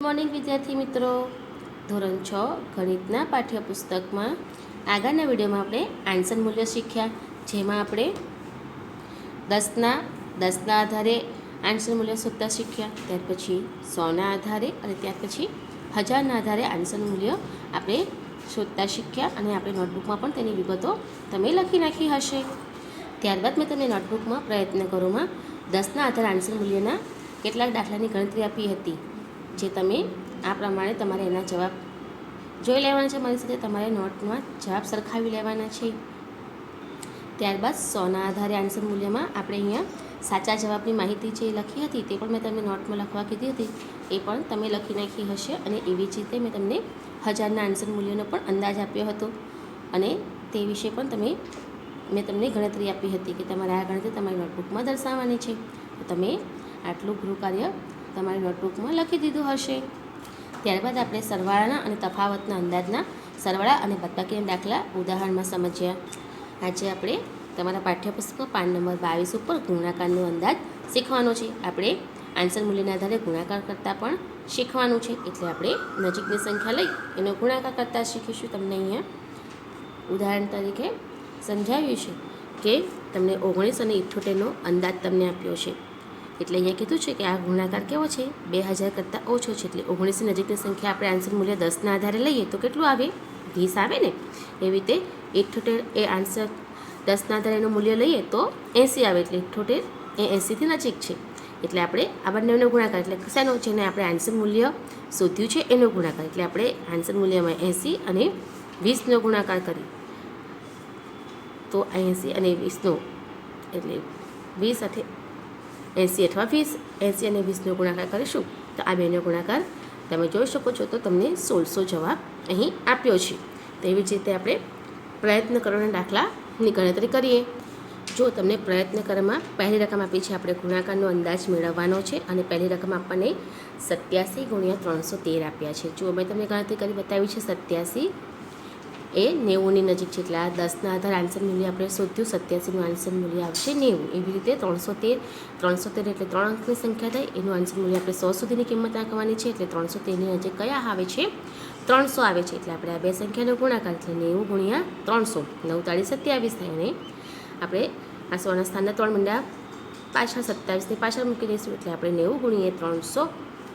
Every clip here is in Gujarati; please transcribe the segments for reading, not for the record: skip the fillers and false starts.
મોર્નિંગ વિદ્યાર્થી મિત્રો, ધોરણ 6 ગણિતના પાઠ્યપુસ્તકમાં આગળના વિડીયોમાં આપણે આન્સર મૂલ્ય શીખ્યા, જેમાં આપણે દસના આધારે આન્સર મૂલ્ય શોધતા શીખ્યા. ત્યાર પછી 100ના આધારે અને ત્યાર પછી 1000ના આધારે આન્સર મૂલ્ય આપણે શોધતા શીખ્યા અને આપણે નોટબુકમાં પણ તેની વિગતો તમે લખી નાખી હશે. ત્યારબાદ મેં તમને નોટબુકમાં પ્રયત્ન કરોમાં 10ના આધારે આન્સર મૂલ્યના કેટલાક દાખલાની ગણતરી આપી હતી, જે તમે આ પ્રમાણે તમારે એના જવાબ જોઈ લેવાના છે. મારી સાથે તમારે નોટમાં જવાબ સરખાવી લેવાના છે. ત્યારબાદ 100ના આધારે આન્સર મૂલ્યમાં આપણે અહીંયા સાચા જવાબની માહિતી જે લખી હતી તે પણ મેં તમને નોટમાં લખવા કીધી હતી, એ પણ તમે લખી નાખી હશે. અને એવી જ રીતે મેં તમને 1000ના આન્સર મૂલ્યનો પણ અંદાજ આપ્યો હતો અને તે વિશે પણ મેં તમને ગણતરી આપી હતી કે તમારે આ ગણતરી તમારી નોટબુકમાં દર્શાવવાની છે. તો તમે આટલું ગૃહ કાર્ય તમારી નોટબુકમાં લખી દીધું હશે. ત્યારબાદ આપણે સરવાળાના અને તફાવતના અંદાજના સરવાળા અને બાદબાકીના દાખલા ઉદાહરણમાં સમજ્યા. આજે આપણે તમારા પાઠ્યપુસ્તકમાં પાન નંબર 22 ઉપર ગુણાકારનો અંદાજ શીખવાનો છે. આપણે આન્સર મૂલ્યના આધારે ગુણાકાર કરતાં પણ શીખવાનું છે, એટલે આપણે નજીકની સંખ્યા લઈ એનો ગુણાકાર કરતાં શીખીશું. તમને અહીંયા ઉદાહરણ તરીકે સમજાવ્યું છે કે તમને 19 અને 78નો અંદાજ તમને આપ્યો છે. એટલે અહીંયા કીધું છે કે આ ગુણાકાર કેવો છે, 2000 કરતાં ઓછો છે. એટલે 19ની નજીકની સંખ્યા આપણે આન્સર મૂલ્ય 10ના આધારે લઈએ તો કેટલું આવે, 20 આવે ને. એવી રીતે 78 એ આન્સર 10ના આધારે એનું મૂલ્ય લઈએ તો 80 આવે. એટલે 78 એ 80થી નજીક છે. એટલે આપણે આ બંનેનો ગુણાકાર, એટલે શેનો, જેને આપણે આન્સર મૂલ્ય શોધ્યું છે એનો ગુણાકાર. એટલે આપણે આન્સર મૂલ્યમાં 80 અને 20નો ગુણાકાર કરીએ તો 80 અને 20નો એટલે 20 સાથે 80 અથવા 20, 80 અને 20નો ગુણાકાર કરીશું તો આ બેનો ગુણાકાર તમે જોઈ શકો છો. તો તમને 1600 જવાબ અહીં આપ્યો છે. તેવી જ રીતે આપણે પ્રયત્ન કરવાના દાખલાની ગણતરી કરીએ. જો તમને પ્રયત્ન કરવામાં પહેલી રકમ આપી છે, આપણે ગુણાકારનો અંદાજ મેળવવાનો છે અને પહેલી રકમ આપણને 87 × 313 આપ્યા છે. જો મેં તમને ગણતરી કરી બતાવી છે, 87 એ 90ની નજીક છે. એટલે આ 10ના આધારે આન્સર મૂલ્ય આપણે શોધ્યું, 87નું આન્સર મૂલ્ય આવશે 90. એવી રીતે 313 એટલે 3 અંકની સંખ્યા થાય, એનું આન્સર મૂલ્ય આપણે 100 સુધીની કિંમત આંકવાની છે. એટલે 313ની નજીક કયા આવે છે, 300 આવે છે. એટલે આપણે આ બે સંખ્યાનો ગુણાકાર, એટલે 90 × 300, 9 તાળી 27 થાય. અને આપણે આ 100ના સ્થાનના 3 મીંડા પાછળ 27ની પાછળ મૂકી દઈશું. એટલે આપણે 90 × 300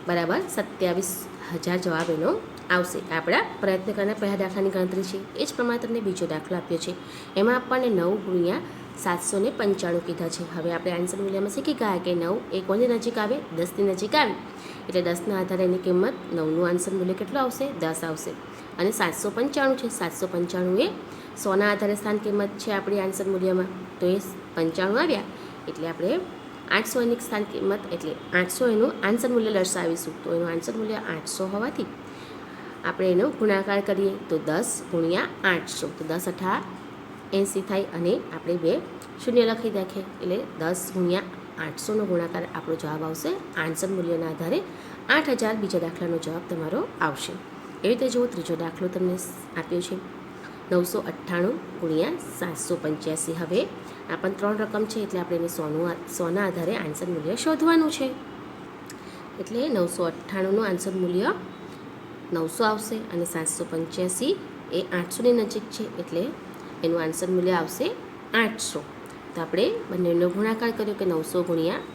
બરાબર 27,000 જવાબ એનો આવશે. આપણા પ્રયત્ન કરનાર પહેલા દાખલાની ગણતરી છે. એ જ પ્રમાણે તમને બીજો દાખલો આપ્યો છે, એમાં આપણને 9 × 795 કીધા છે. હવે આપણે આન્સર મૂલ્યમાં શીખી ગયા કે 9 એ કોની નજીક આવે, 10ની નજીક આવે. એટલે 10ના આધારે એની કિંમત 9નું આન્સર મૂલ્ય કેટલું આવશે, 10 આવશે. અને 795 છે, 795 એ 100ના આધારે સ્થાન કિંમત છે આપણી આન્સર મૂલ્યમાં, તો એ 95 આવ્યા. એટલે આપણે 800 એની સ્થાન કિંમત, એટલે 800 એનું આન્સર મૂલ્ય દર્શાવીશું. તો એનું આન્સર મૂલ્ય 800 હોવાથી આપણે એનો ગુણાકાર કરીએ તો 10 × 800, તો 10 8 80 થાય. અને આપણે 2 શૂન્ય લખી નાખીએ. એટલે 10 × 800નો ગુણાકાર આપણો જવાબ આવશે. આન્સર મૂલ્યના આધારે 8000 બીજા દાખલાનો જવાબ તમારો આવશે. એવી રીતે જો ત્રીજો દાખલો તમને આપ્યો છે, 998 × 785. હવે આ પણ 3 રકમ છે, એટલે આપણે એને 100ના આધારે આન્સર મૂલ્ય શોધવાનું છે. એટલે 998નું આન્સર મૂલ્ય 900 આવશે અને 785 એ 800ની નજીક છે. એટલે એનું આન્સર મૂલ્ય આવશે 800. તો આપણે બંનેનો ગુણાકાર કર્યો કે 900 ×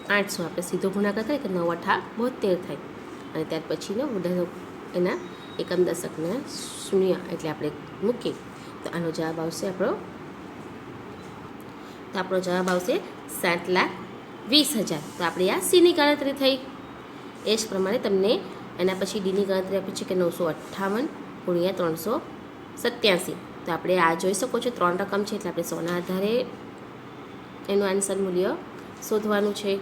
800, આપણે સીધો ગુણાકાર કરીએ કે 9 8 72 થાય. અને ત્યાર પછીનો એના એકમ દશકના શૂન્ય એટલે આપણે મૂકીએ તો આનો જવાબ આવશે આપણો જવાબ આવશે 7,20,000. તો આપણે આ સીની ગણતરી થઈ. એ જ પ્રમાણે તમને એના પછી ડીની ગણતરી આપી છે કે 958 × 387. તો આપણે આ જોઈ શકો છો 3 રકમ છે, એટલે આપણે 100ના આધારે એનું આન્સર મૂલ્ય શોધવાનું છે.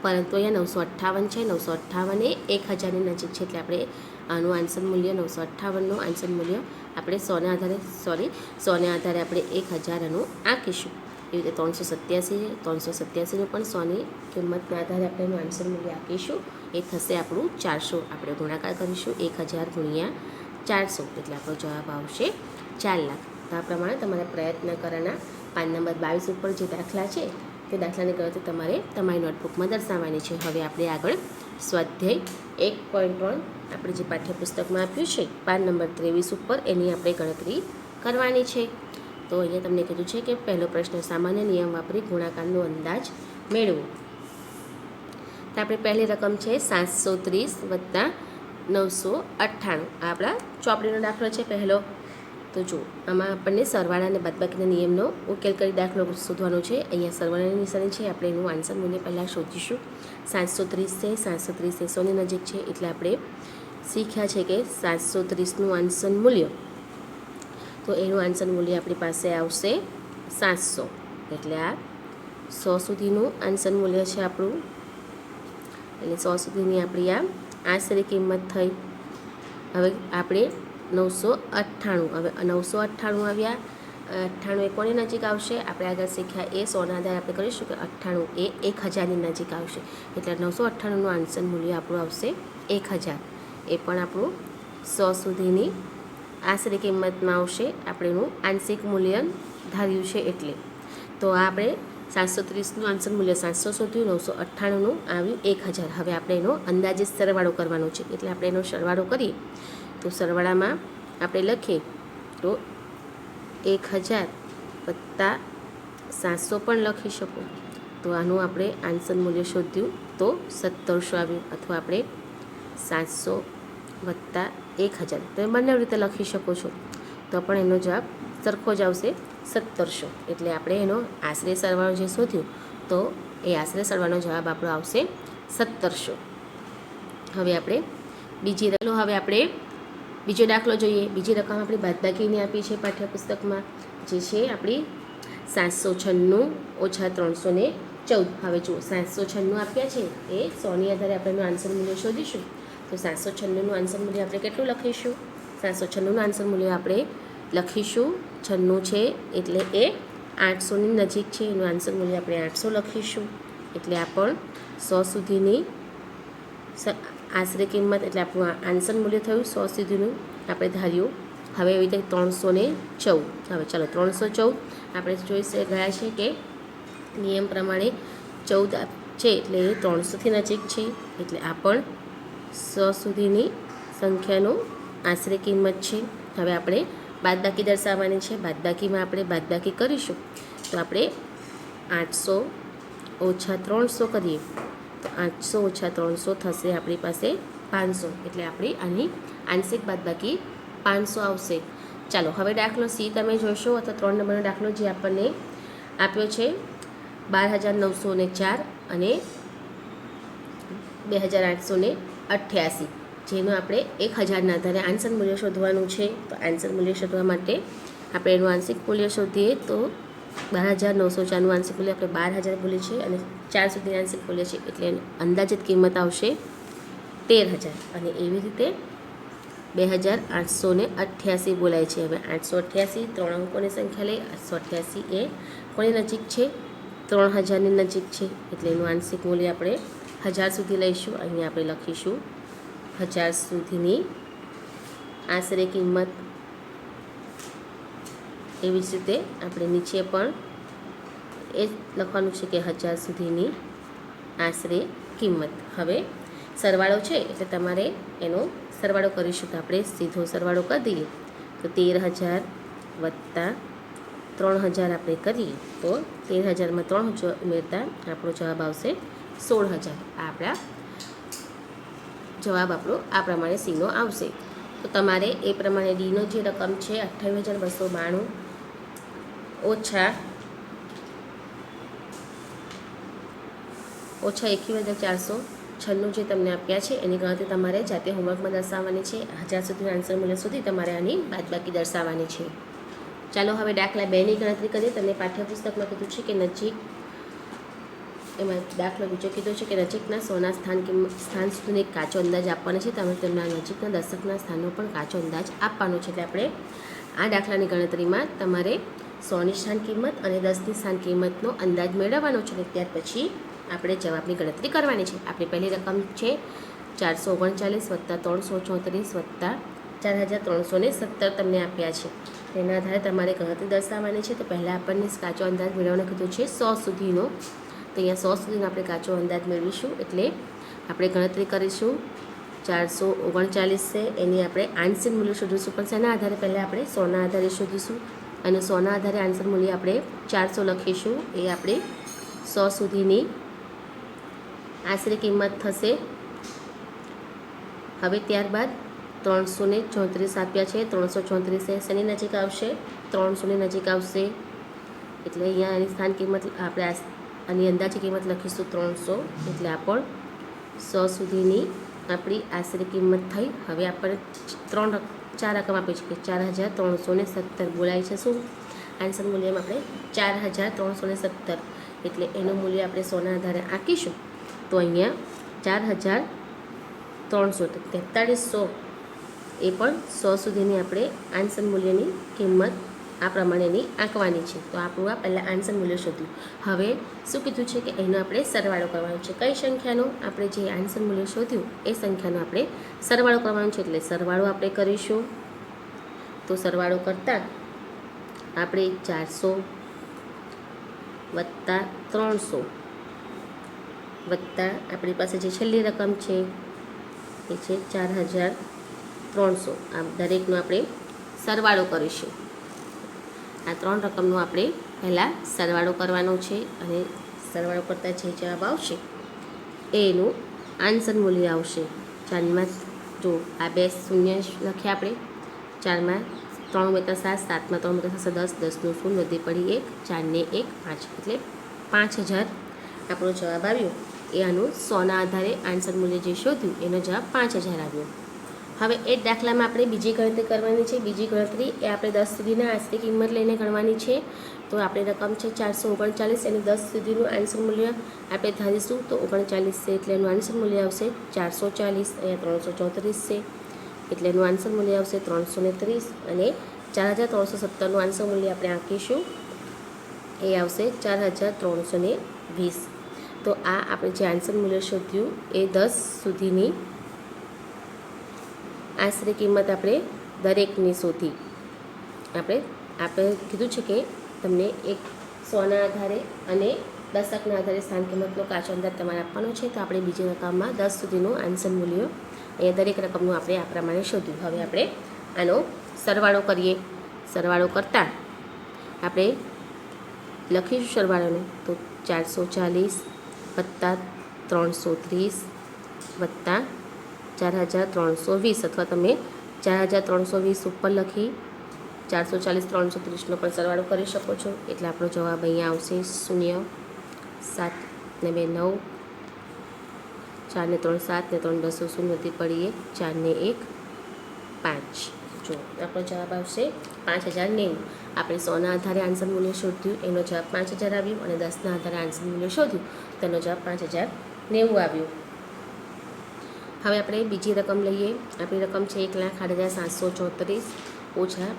પરંતુ અહીંયા 958 છે, 958 એ 1000ની નજીક છે. એટલે આપણે આનું આન્સર મૂલ્ય 958નું આન્સર મૂલ્ય આપણે 100ના આધારે આપણે 1000 એનું આંકીશું. એવી રીતે 387નું પણ 100ની કિંમતના આધારે આપણે એનું આન્સર મૂલ્ય આંકીશું. એ થશે આપણું 400. આપણે ગુણાકાર કરીશું 1000 × 400, એટલે આપણો જવાબ આવશે 4 લાખ. તો આ પ્રમાણે તમારે પ્રયત્ન કરવાના પાન નંબર 22 ઉપર જે દાખલા છે તો દાખલાની ગણતરી તમારે તમારી નોટબુકમાં દર્શાવવાની છે. હવે આપણે આગળ સ્વાધ્યાય 1.1 આપણે જે પાઠ્યપુસ્તકમાં આપ્યું છે પાન નંબર 23 ઉપર એની આપણે ગણતરી કરવાની છે. તો અહીંયા તમને કીધું છે કે પહેલો પ્રશ્ન, સામાન્ય નિયમ વાપરી ગુણાકારનો અંદાજ મેળવો. તો આપણે પહેલી રકમ છે 730 વત્તા 998. આ આપણા ચોપડીનો દાખલો છે પહેલો. તો જો આમાં આપણને સરવાળા અને બાદબાકીના નિયમનો ઉકેલ કરી દાખલો શોધવાનો છે. અહીંયા સરવાળાની નિશાની છે, આપણે એનું આન્સર મૂલ્ય પહેલાં શોધીશું. 730 છે, 730 એ 100ની નજીક છે, એટલે આપણે શીખ્યા છે કે 730નું આન્સર મૂલ્ય, તો એનું આન્સર મૂલ્ય આપણી પાસે આવશે 700. એટલે આ 100 સુધીનું આન્સર મૂલ્ય છે આપણું. એટલે 100 સુધીની આપણી આ આશરે કિંમત થઈ. હવે આપણે 998, હવે 998 આવ્યા. 98 એ કોની નજીક આવશે? આપણે આગળ શીખ્યા એ 100ના આધારે આપણે કરીશું કે 98 એ 1000ની નજીક આવશે. એટલે 998નું આન્સર મૂલ્ય આપણું આવશે 1000. એ પણ આપણું 100 સુધીની આશરે કિંમતમાં આવશે. આપણે એનું આંશિક મૂલ્ય ધાર્યું છે એટલે. તો આ આપણે 730નું આન્સર મૂલ્ય 700 શોધ્યું, 998નું આવ્યું 1000. હવે આપણે એનો અંદાજે સરવાળો કરવાનો છે. એટલે આપણે એનો સરવાળો કરીએ તો સરવાળામાં આપણે લખીએ તો 1000 વત્તા 700 પણ લખી શકો. તો આનું આપણે આન્સર મૂલ્ય શોધ્યું તો 1700 આવ્યું. અથવા આપણે 700 વત્તા 1000, તમે બંને રીતે લખી શકો છો, તો પણ એનો જવાબ સરખો જ આવશે 1700. એટલે આપણે એનો આશરે સરવાળો જે શોધ્યું તો એ આશરે સરવાળાનો જવાબ આપણો આવશે 1700. હવે આપણે બીજો દાખલો જોઈએ. બીજી રકમ આપણી બાદબાકીની આપી છે પાઠ્યપુસ્તકમાં, જે છે આપણી 796 ઓછા 314. હવે જુઓ 796 આપ્યા છે એ 100ની આધારે આપણે એનું આન્સર મૂલ્ય શોધીશું. તો 796નું આન્સર મૂલ્ય આપણે કેટલું લખીશું? 796નું આન્સર મૂલ્ય આપણે લખીશું 96 છે, એટલે એ 800ની નજીક છે. એનું આન્સર મૂલ્ય આપણે 800 લખીશું. એટલે આ પણ 100 સુધીની આશરે કિંમત, એટલે આપણું આન્સર મૂલ્ય થયું 100 સુધીનું આપણે ધાર્યું. હવે એવી રીતે 314. હવે ચાલો 314 આપણે જોઈ ગયા છે કે નિયમ પ્રમાણે 14 છે, એટલે એ 300થી નજીક છે. એટલે આ પણ 100 સુધીની સંખ્યાનો આશરે કિંમત છે. હવે આપણે બાદબાકી દર્શાવવાની છે. બાદબાકીમાં આપણે બાદબાકી કરીશું તો આપણે 800 ઓછા 300 કરીએ તો 800 ઓછા 300 થશે આપણી પાસે 500. એટલે આપણી આની આંશિક બાદબાકી 500 આવશે. ચાલો હવે દાખલો સી તમે જોશો, અથવા 3 નંબરનો દાખલો જે આપણને આપ્યો છે 12904 અને 2888, જેનો આપણે 1000ના આધારે આન્સર મૂલ્ય શોધવાનું છે. તો આન્સર મૂલ્ય શોધવા માટે આપણે એનું આંશિક મૂલ્ય શોધીએ તો 12904નું આંશિક મૂલ્ય આપણે 12000 બોલે છે અને 4 સુધીનું આંશિક મૂલ્ય છે, એટલે અંદાજિત કિંમત આવશે 13000. અને એવી રીતે 2888 બોલાય છે. હવે 888 3 અંકોની સંખ્યા લઈ 888 એ કોની નજીક છે? 3000ની નજીક છે. એટલે એનું આંશિક મૂલ્ય આપણે 1000 સુધી લઈશું. અહીંયા આપણે લખીશું 1000 સુધીની આશરે કિંમત. એવી જ રીતે આપણે નીચે પણ એ લખવાનું છે કે 1000 સુધીની આશરે કિંમત. હવે સરવાળો છે એટલે તમારે એનો સરવાળો કરીશું. તો આપણે સીધો સરવાળો કરી દઈએ તો 13000 વત્તા 3000 આપણે કરીએ તો 13000માં 3000 ઉમેરતા આપણો જવાબ આવશે 16000. આપણા જવાબ આપણો આ પ્રમાણે સીનો આવશે. તો તમારે એ પ્રમાણે ડીનો જે રકમ છે 28292 ઓછા 21496 જે તમને આપ્યા છે એની ગણતરી તમારે જાતે હોમવર્કમાં દર્શાવવાની છે. 1000 સુધીના આન્સર મૂલ્ય સુધી તમારે આની બાદબાકી દર્શાવવાની છે. ચાલો હવે દાખલા 2ની ગણતરી કરીએ. તમને પાઠ્યપુસ્તકમાં કીધું છે કે નજીક, એમાં દાખલો બીજો કીધો છે કે નજીકના 100ના સ્થાન સુધીનો એક કાચો અંદાજ આપવાનો છે. તમે તેમના નજીકના દશકના સ્થાનનો પણ કાચો અંદાજ આપવાનો છે. એટલે આપણે આ દાખલાની ગણતરીમાં તમારે 100ની સ્થાન કિંમત અને 10ની સ્થાન કિંમતનો અંદાજ મેળવવાનો છે. અને ત્યાર પછી આપણે જવાબની ગણતરી કરવાની છે. આપણી પહેલી રકમ છે 439 વત્તા 334 વત્તા 4317 તમને આપ્યા છે. તેના આધારે તમારે ગણતરી દર્શાવવાની છે. તો પહેલાં આપણને કાચો અંદાજ મેળવવાનો કીધું છે 100 સુધીનો. તો અહીંયા 100 સુધીનો આપણે કાચો અંદાજ મેળવીશું. એટલે આપણે ગણતરી કરીશું 439 છે, એની આપણે આંશિક મૂલ્ય શોધીશું. પણ શેના આધારે? પહેલાં આપણે 100ના આધારે શોધીશું. અને 100ના આધારે આંશિક મૂલ્ય આપણે 400 લખીશું. એ આપણે 100 સુધીની આશરે કિંમત થશે. હવે ત્યારબાદ 334 આપ્યા છે. 334 શેની નજીક આવશે? 300ની નજીક આવશે. એટલે અહીંયા એની સ્થાન કિંમત આપણે આની અંદાજે કિંમત લખીશું 300. એટલે આ પણ 100 સુધીની આપણી આશરે કિંમત થઈ. હવે આપણે 4 રકમ આપી છે કે 4317 બોલાય છે. શું આન્સર મૂલ્યમાં આપણે 4317, એટલે એનું મૂલ્ય આપણે 100ના આધારે આંકીશું. તો અહીંયા 4300 એ પણ 100 સુધીની આપણે આન્સર મૂલ્યની કિંમત આ પ્રમાણેની આંકવાની છે. તો આપણું આ પહેલાં આન્સર મૂલ્ય શોધ્યું. હવે શું કીધું છે કે એનો આપણે સરવાળો કરવાનો છે. કઈ સંખ્યાનો? આપણે જે આન્સર મૂલ્ય શોધ્યું એ સંખ્યાનો આપણે સરવાળો કરવાનો છે. એટલે સરવાળો આપણે કરીશું. તો સરવાળો કરતાં આપણે 400 વત્તા 300 વત્તા આપણી પાસે જે છેલ્લી રકમ છે એ છે 4300. આ દરેકનો આપણે સરવાળો કરીશું. આ 3 રકમનો આપણે પહેલાં સરવાળો કરવાનો છે. અને સરવાળો કરતાં જે જવાબ આવશે એનું આન્સર મૂલ્ય આવશે. 4માં જો આ 2 શૂન્ય લખ્યા આપણે. 4માં 3 વત્તા 7, 7માં 3 વત્તા 7 10, 10નું શૂન્ય વધી પડી 1, 4 ને 1 5, એટલે 5000 આપણો જવાબ આવ્યો. એ આનું 100ના આધારે આન્સર મૂલ્ય જે શોધ્યું એનો જવાબ 5000 આવ્યો. હવે એ જ દાખલામાં આપણે બીજી ગણતરી કરવાની છે. બીજી ગણતરી એ આપણે 10 સુધીના આશરે કિંમત લઈને ગણવાની છે. તો આપણી રકમ છે 439, એનું 10 સુધીનું આન્સર મૂલ્ય આપણે ધારીશું. તો 39 છે એટલે એનું આન્સર મૂલ્ય આવશે 440. અહીંયા 334 છે એટલે એનું આન્સર મૂલ્ય આવશે 330. અને 4317નું આન્સર મૂલ્ય આપણે આંકીશું. એ આવશે 4320. તો આ આપણે જે આન્સર મૂલ્ય શોધ્યું એ 10 સુધીની આશરે કિંમત આપણે દરેકની શોધી. આપણે કીધું છે કે તમને એક 100ના આધારે અને દશકના આધારે સ્થાન કિંમતનો કાચો અંદાજ તમારે આપવાનો છે. તો આપણે બીજી રકમમાં 10 સુધીનું આન્સર મૂલ્ય અહીંયા દરેક રકમનું આપણે આ પ્રમાણે શોધ્યું. હવે આપણે આનો સરવાળો કરીએ. સરવાળો કરતાં આપણે લખીશું સરવાળોને. તો 440 વત્તા 330 વત્તા 4320, અથવા તમે 4320 ઉપર લખી 440 330નો પણ સરવાળો કરી શકો છો. એટલે આપણો જવાબ અહીંયા આવશે 0, 7 ને 2 9, 4 ને 3 7 ને 3 10 શૂન્ય વધી પડી 1, 4 ને 1 5. જો આપણો જવાબ આવશે 5090. આપણે 100ના આધારે આન્સર મૂલ્ય શોધ્યું એનો જવાબ 5000 આવ્યું. અને 10ના આધારે આન્સર મૂલ્ય શોધ્યું તેનો જવાબ 5090 આવ્યું. હવે આપણે બીજી રકમ લઈએ. આપણી રકમ છે 1,08,734 ઓછા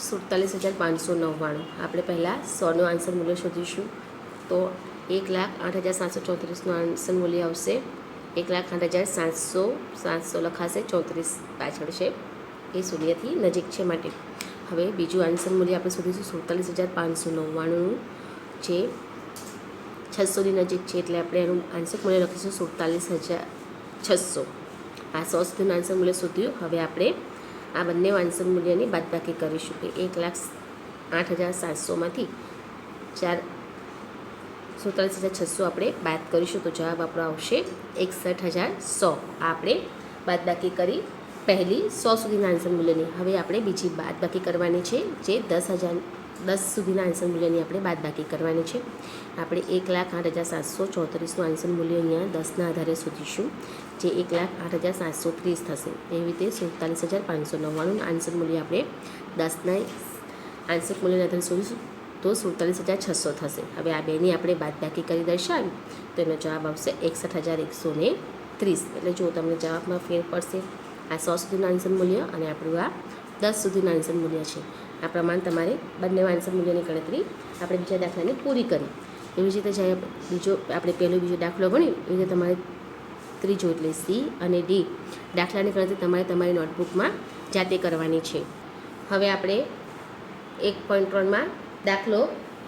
47,599. આપણે પહેલાં 100નો આન્સર મૂલ્ય શોધીશું. તો 1,08,734નું આન્સર મૂલ્ય આવશે 1,08,700. 700 લખાશે, 34 પાછળ છે, એ શૂન્યથી નજીક છે માટે. હવે બીજું આન્સર મૂલ્ય આપણે શોધીશું 47,599, જે 600ની નજીક છે. એટલે આપણે એનું આન્સર મૂલ્ય લખીશું 47,600. આ 100 સુધીનું આન્સર મૂલ્ય શોધ્યું. હવે આપણે આ બંને આન્સર મૂલ્યની બાદબાકી કરીશું કે 1,08,700માંથી 47,600 આપણે બાદ કરીશું. તો જવાબ આપણો આવશે 61,100. આ આપણે બાદબાકી કરી પહેલી 100 સુધીના આન્સર મૂલ્યની. હવે આપણે બીજી બાદબાકી કરવાની છે, જે 10 સુધીના આન્સર મૂલ્યની આપણે બાદબાકી કરવાની છે. આપણે 1,08,734નું આન્સર મૂલ્ય અહીંયા 10ના આધારે શોધીશું, જે 1,08,730 થશે. એવી રીતે 47,599નું આન્સર મૂલ્ય આપણે 10ના આન્સર મૂલ્યના આધારે શોધીશું તો 47,600 થશે. હવે આ બેની આપણે બાદબાકી કરી દર્શાવી તો એનો જવાબ આવશે 61,130. એટલે જો તમને જવાબમાં ફેર પડશે. આ 100 સુધીનું આન્સર મૂલ્ય અને આપણું આ 10 સુધીનું આન્સર મૂલ્ય છે. આ પ્રમાણે તમારે બંને આન્સર મૂલ્યની ગણતરી આપણે બીજા દાખલાની પૂરી કરી. એવી જ રીતે જ્યારે આપણે બીજો દાખલો ભણ્યો એવી રીતે તમારે ત્રીજો એટલે સી અને ડી દાખલાની ગણતરી તમારે તમારી નોટબુકમાં જાતે કરવાની છે. હવે આપણે 1.3માં દાખલો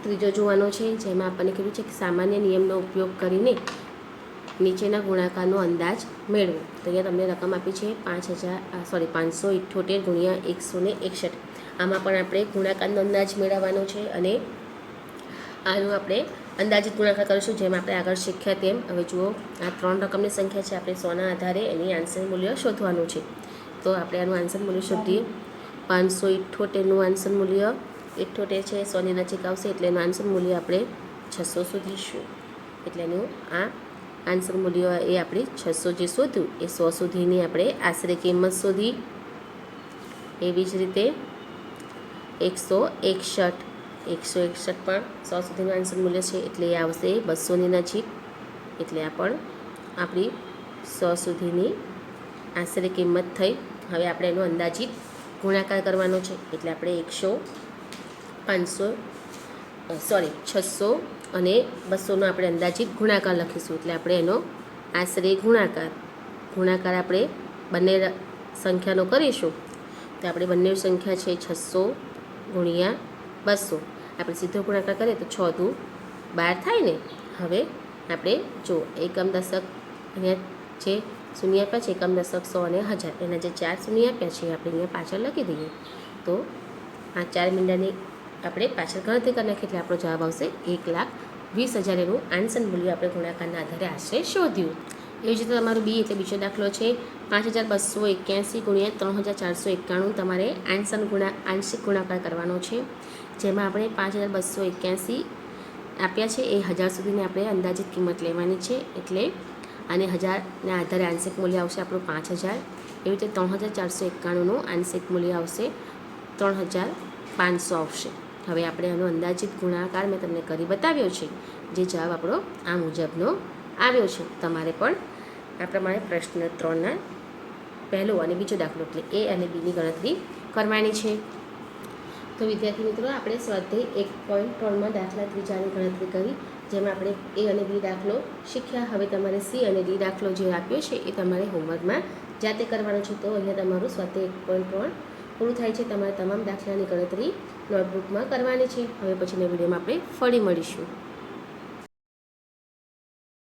ત્રીજો જોવાનો છે, જેમાં આપણને કીધું છે કે સામાન્ય નિયમનો ઉપયોગ કરીને નીચેના ગુણાકારનો અંદાજ મેળવો. તો અહીંયા તમને રકમ આપી છે 578 ગુણ્યા 161. આમાં પણ આપણે ગુણાકારનો અંદાજ મેળવવાનો છે અને આનું આપણે અંદાજિત ગુણાકાર કરીશું, જેમ આપણે આગળ શીખ્યા તેમ. હવે જુઓ, આ 3 રકમની સંખ્યા છે, આપણે 100ના આધારે એની આન્સર મૂલ્ય શોધવાનું છે. તો આપણે આનું આન્સર મૂલ્ય શોધીએ. 578નું આન્સર મૂલ્ય 78 છે, 100ની નજીક આવશે એટલે એનું આન્સર મૂલ્ય આપણે 600 શોધીશું. એટલે એનું આ આન્સર મૂલ્ય એ આપણે 600 જે શોધ્યું એ 100 સુધીની આપણે આશરે કિંમત શોધી. એવી જ રીતે 161 પણ 100 સુધીનું આન્સર મૂલ્ય છે એટલે એ આવશે 200ની નજીક. એટલે આ પણ આપણી 100 સુધીની આશરે કિંમત થઈ. હવે આપણે એનો અંદાજિત ગુણાકાર કરવાનો છે એટલે આપણે 600 અને 200નો આપણે અંદાજિત ગુણાકાર લખીશું. એટલે આપણે એનો આશરે ગુણાકાર આપણે બંને સંખ્યાનો કરીશું. તો આપણે બંને સંખ્યા છે 600 ગુણ્યા 200. આપણે સીધો ગુણાકાર કરીએ તો 6 દુ 12 થાય ને. હવે આપણે જો એકમ દશક અહીંયા જે શૂન્ય આપ્યા છે, એકમ દશક 100 અને 1000, એના જે 4 શૂન્ય આપ્યા છે આપણે અહીંયા પાછળ લખી દઈએ. તો આ 4 મીંડાની આપણે પાછળ ગણતરી કરી નાખીએ એટલે આપણો જવાબ આવશે 1,20,000. એનું આન્સર મૂલ્ય આપણે ગુણાકારના આધારે આશરે શોધ્યું. એવી જ રીતે તમારું બી એટલે બીજો દાખલો છે 5281 ગુણ્યા 3491. તમારે આંશિક ગુણાકાર કરવાનો છે, જેમાં આપણે 5281 આપ્યા છે એ 1000 સુધીની આપણે અંદાજિત કિંમત લેવાની છે. એટલે આને 1000ના આધારે આંશિક મૂલ્ય આવશે આપણું 5000. એવી રીતે 3491નું આંશિક મૂલ્ય આવશે 3500 આવશે. હવે આપણે આનો અંદાજિત ગુણાકાર મેં તમને કરી બતાવ્યો છે, જે જવાબ આપણો આ મુજબનો આવ્યો છે. તમારે પણ આ પ્રમાણે પ્રશ્ન 3ના પહેલો અને બીજો દાખલો એટલે એ અને બીની ગણતરી કરવાની છે. તો વિદ્યાર્થી મિત્રો, આપણે સ્વાધ્યાય 1.3માં દાખલા ત્રીજાની ગણતરી કરી, જેમાં આપણે એ અને બી દાખલો શીખ્યા. હવે તમારે સી અને ડી દાખલો જે આપ્યો છે એ તમારે હોમવર્કમાં જાતે કરવાનો છે. તો અહીંયા તમારું સ્વાધ્યાય 1.3 પૂરું થાય છે. તમારે તમામ દાખલાની ગણતરી નોટબુકમાં કરવાની છે. હવે પછીના વિડીયોમાં આપણે ફરી મળીશું.